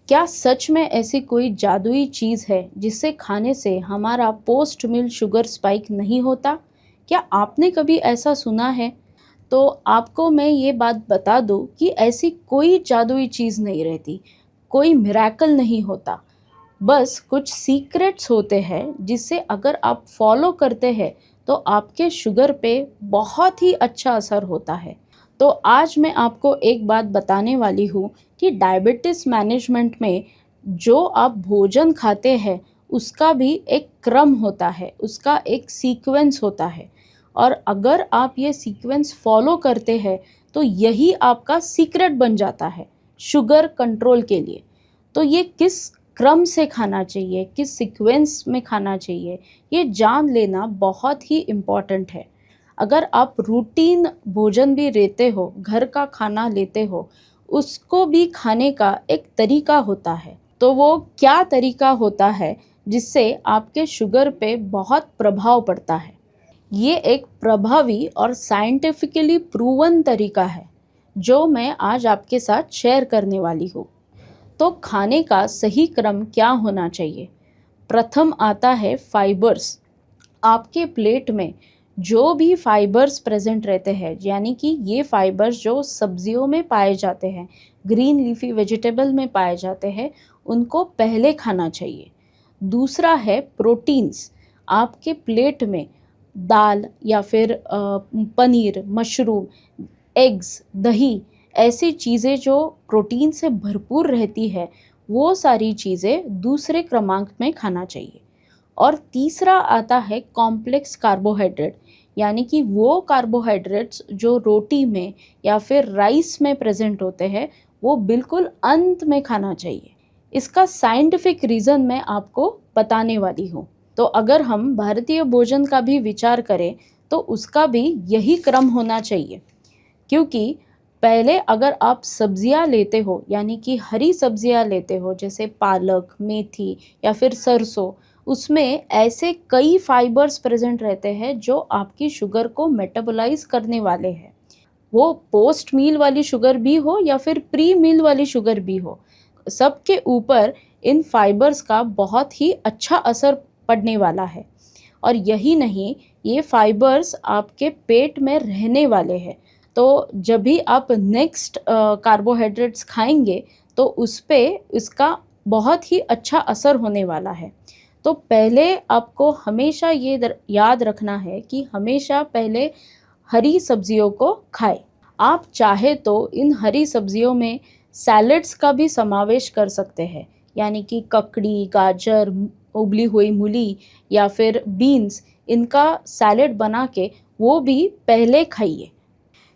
क्या सच में ऐसी कोई जादुई चीज़ है जिसे खाने से हमारा पोस्ट मील शुगर स्पाइक नहीं होता? क्या आपने कभी ऐसा सुना है? तो आपको मैं ये बात बता दूँ कि ऐसी कोई जादुई चीज़ नहीं रहती, कोई मिरेकल नहीं होता। बस कुछ सीक्रेट्स होते हैं जिसे अगर आप फॉलो करते हैं तो आपके शुगर पे बहुत ही अच्छा असर होता है। तो आज मैं आपको एक बात बताने वाली हूँ कि डायबिटीज़ मैनेजमेंट में जो आप भोजन खाते हैं उसका भी एक क्रम होता है, उसका एक सीक्वेंस होता है। और अगर आप ये सीक्वेंस फॉलो करते हैं तो यही आपका सीक्रेट बन जाता है शुगर कंट्रोल के लिए। तो ये किस क्रम से खाना चाहिए, किस सीक्वेंस में खाना चाहिए, ये जान लेना बहुत ही इम्पॉर्टेंट है। अगर आप रूटीन भोजन भी लेते हो, घर का खाना लेते हो, उसको भी खाने का एक तरीका होता है। तो वो क्या तरीका होता है जिससे आपके शुगर पे बहुत प्रभाव पड़ता है? ये एक प्रभावी और साइंटिफिकली प्रूवन तरीका है, जो मैं आज आपके साथ शेयर करने वाली हूँ। तो खाने का सही क्रम क्या होना चाहिए? प्रथम आता है फाइबर्स। आपके प्लेट में जो भी फाइबर्स प्रेजेंट रहते हैं, यानी कि ये फाइबर्स जो सब्जियों में पाए जाते हैं, ग्रीन लीफी वेजिटेबल में पाए जाते हैं, उनको पहले खाना चाहिए। दूसरा है प्रोटीन्स। आपके प्लेट में दाल या फिर पनीर, मशरूम, एग्स, दही, ऐसी चीज़ें जो प्रोटीन से भरपूर रहती है, वो सारी चीज़ें दूसरे क्रमांक में खाना चाहिए। और तीसरा आता है कॉम्प्लेक्स कार्बोहाइड्रेट, यानी कि वो कार्बोहाइड्रेट्स जो रोटी में या फिर राइस में प्रेजेंट होते हैं, वो बिल्कुल अंत में खाना चाहिए। इसका साइंटिफिक रीज़न मैं आपको बताने वाली हूँ। तो अगर हम भारतीय भोजन का भी विचार करें तो उसका भी यही क्रम होना चाहिए, क्योंकि पहले अगर आप सब्जियां लेते हो, यानी कि हरी सब्जियां लेते हो, जैसे पालक, मेथी या फिर सरसों, उसमें ऐसे कई फाइबर्स प्रेजेंट रहते हैं जो आपकी शुगर को मेटाबोलाइज करने वाले हैं। वो पोस्ट मील वाली शुगर भी हो या फिर प्री मील वाली शुगर भी हो, सबके ऊपर इन फाइबर्स का बहुत ही अच्छा असर पड़ने वाला है। और यही नहीं, ये फाइबर्स आपके पेट में रहने वाले हैं। तो जब भी आप नेक्स्ट कार्बोहाइड्रेट्स खाएंगे तो उस पे इसका बहुत ही अच्छा असर होने वाला है। तो पहले आपको हमेशा ये याद रखना है कि हमेशा पहले हरी सब्जियों को खाएं। आप चाहे तो इन हरी सब्जियों में सैलड्स का भी समावेश कर सकते हैं, यानी कि ककड़ी, गाजर, उबली हुई मूली या फिर बीन्स, इनका सैलेड बना के वो भी पहले खाइए,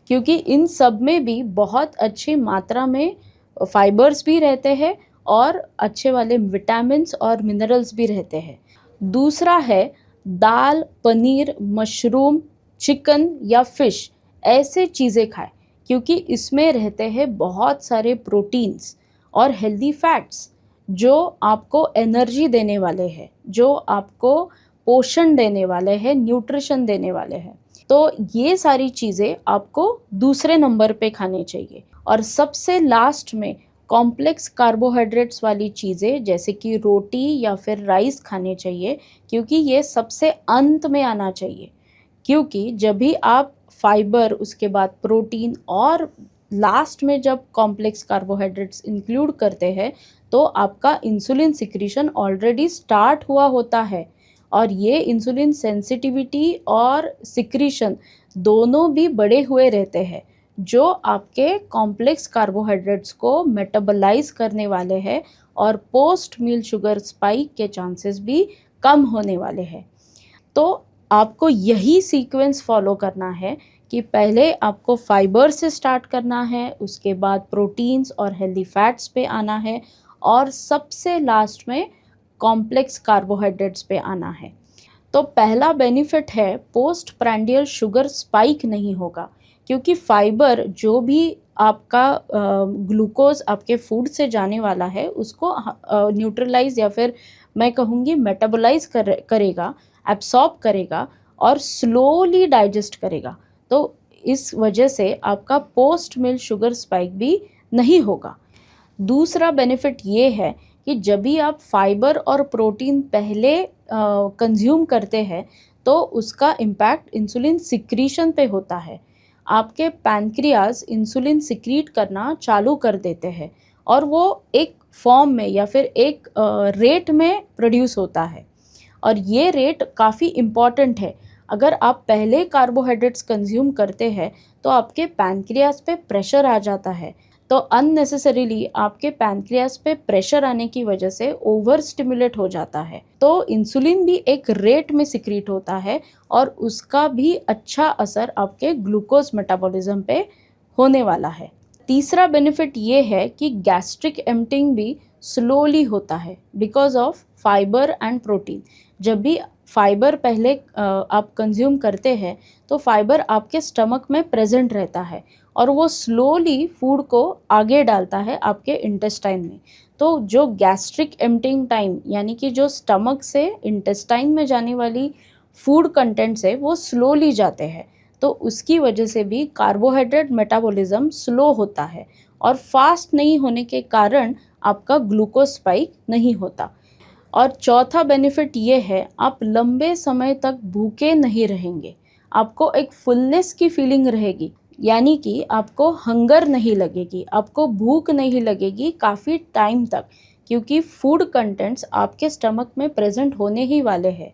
क्योंकि इन सब में भी बहुत अच्छी मात्रा में फाइबर्स भी रहते हैं और अच्छे वाले विटामिन्स और मिनरल्स भी रहते हैं। दूसरा है दाल, पनीर, मशरूम, चिकन या फिश, ऐसे चीज़ें खाएं, क्योंकि इसमें रहते हैं बहुत सारे प्रोटीन्स और हेल्दी फैट्स जो आपको एनर्जी देने वाले हैं, जो आपको पोषण देने वाले हैं, न्यूट्रिशन देने वाले हैं। तो ये सारी चीज़ें आपको दूसरे नंबर पे खाने चाहिए। और सबसे लास्ट में कॉम्प्लेक्स कार्बोहाइड्रेट्स वाली चीज़ें जैसे कि रोटी या फिर राइस खाने चाहिए, क्योंकि ये सबसे अंत में आना चाहिए। क्योंकि जब भी आप फाइबर, उसके बाद प्रोटीन और लास्ट में जब कॉम्प्लेक्स कार्बोहाइड्रेट्स इंक्लूड करते हैं तो आपका इंसुलिन सिक्रीशन ऑलरेडी स्टार्ट हुआ होता है। और ये इंसुलिन सेंसिटिविटी और सिक्रीशन दोनों भी बढ़े हुए रहते हैं, जो आपके कॉम्प्लेक्स कार्बोहाइड्रेट्स को मेटाबोलाइज करने वाले हैं और पोस्ट मील शुगर स्पाइक के चांसेस भी कम होने वाले हैं। तो आपको यही सीक्वेंस फॉलो करना है कि पहले आपको फाइबर से स्टार्ट करना है, उसके बाद प्रोटीन्स और हेल्दी फैट्स पे आना है, और सबसे लास्ट में कॉम्प्लेक्स कार्बोहाइड्रेट्स पे आना है। तो पहला बेनिफिट है पोस्ट प्रांडियल शुगर स्पाइक नहीं होगा, क्योंकि फाइबर जो भी आपका ग्लूकोज आपके फूड से जाने वाला है उसको न्यूट्रलाइज या फिर मैं कहूँगी मेटाबोलाइज करेगा, एब्सॉर्ब करेगा और स्लोली डाइजेस्ट करेगा। तो इस वजह से आपका पोस्ट मील शुगर स्पाइक भी नहीं होगा। दूसरा बेनिफिट ये है कि जब भी आप फाइबर और प्रोटीन पहले कंज्यूम करते हैं तो उसका इम्पैक्ट इंसुलिन सिक्रीशन पे होता है। आपके पैनक्रियाज इंसुलिन सिक्रीट करना चालू कर देते हैं और वो एक फॉर्म में या फिर एक रेट में प्रोड्यूस होता है, और ये रेट काफ़ी इम्पॉर्टेंट है। अगर आप पहले कार्बोहाइड्रेट्स कंज्यूम करते हैं तो आपके पैनक्रियाज पे प्रेशर आ जाता है, तो अननेसेसरीली आपके पैनक्रियाज पे प्रेशर आने की वजह से ओवर स्टिमुलेट हो जाता है, तो इंसुलिन भी एक रेट में सिक्रीट होता है और उसका भी अच्छा असर आपके ग्लूकोज मेटाबॉलिज्म पे होने वाला है। तीसरा बेनिफिट ये है कि गैस्ट्रिक एम्प्टिंग भी स्लोली होता है because of fibre and protein. जब भी फाइबर पहले आप कंज्यूम करते हैं तो फाइबर आपके स्टमक में प्रेजेंट रहता है और वो स्लोली फूड को आगे डालता है आपके इंटेस्टाइन में। तो जो गैस्ट्रिक एम्प्टिंग टाइम यानी कि जो स्टमक से इंटेस्टाइन में जाने वाली फूड कंटेंट्स है वो स्लोली जाते हैं, तो उसकी वजह से भी कार्बोहाइड्रेट मेटाबॉलिज्म स्लो होता है और फास्ट नहीं होने के कारण आपका ग्लूकोज स्पाइक नहीं होता। और चौथा बेनिफिट ये है, आप लंबे समय तक भूखे नहीं रहेंगे, आपको एक फुलनेस की फीलिंग रहेगी, यानी कि आपको हंगर नहीं लगेगी, आपको भूख नहीं लगेगी काफ़ी टाइम तक, क्योंकि फूड कंटेंट्स आपके स्टमक में प्रेजेंट होने ही वाले हैं।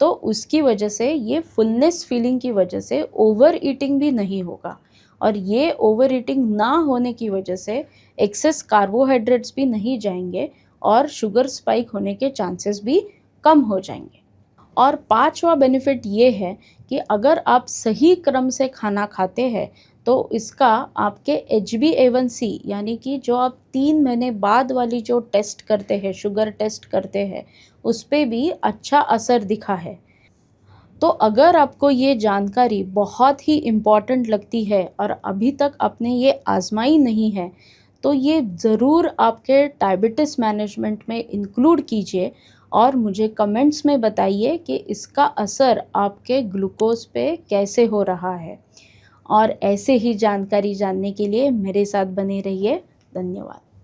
तो उसकी वजह से ये फुलनेस फीलिंग की वजह से ओवर ईटिंग भी नहीं होगा, और ये ओवर ईटिंग ना होने की वजह से एक्सेस कार्बोहाइड्रेट्स भी नहीं जाएंगे और शुगर स्पाइक होने के चांसेस भी कम हो जाएंगे। और पांचवा बेनिफिट ये है कि अगर आप सही क्रम से खाना खाते हैं तो इसका आपके HbA1c यानी कि जो आप 3 महीने बाद वाली जो टेस्ट करते हैं, शुगर टेस्ट करते हैं, उस पर भी अच्छा असर दिखा है। तो अगर आपको ये जानकारी बहुत ही इम्पॉर्टेंट लगती है और अभी तक आपने ये आजमाई नहीं है तो ये ज़रूर आपके डायबिटीज़ मैनेजमेंट में इंक्लूड कीजिए और मुझे कमेंट्स में बताइए कि इसका असर आपके ग्लूकोज पे कैसे हो रहा है। और ऐसे ही जानकारी जानने के लिए मेरे साथ बने रहिए। धन्यवाद।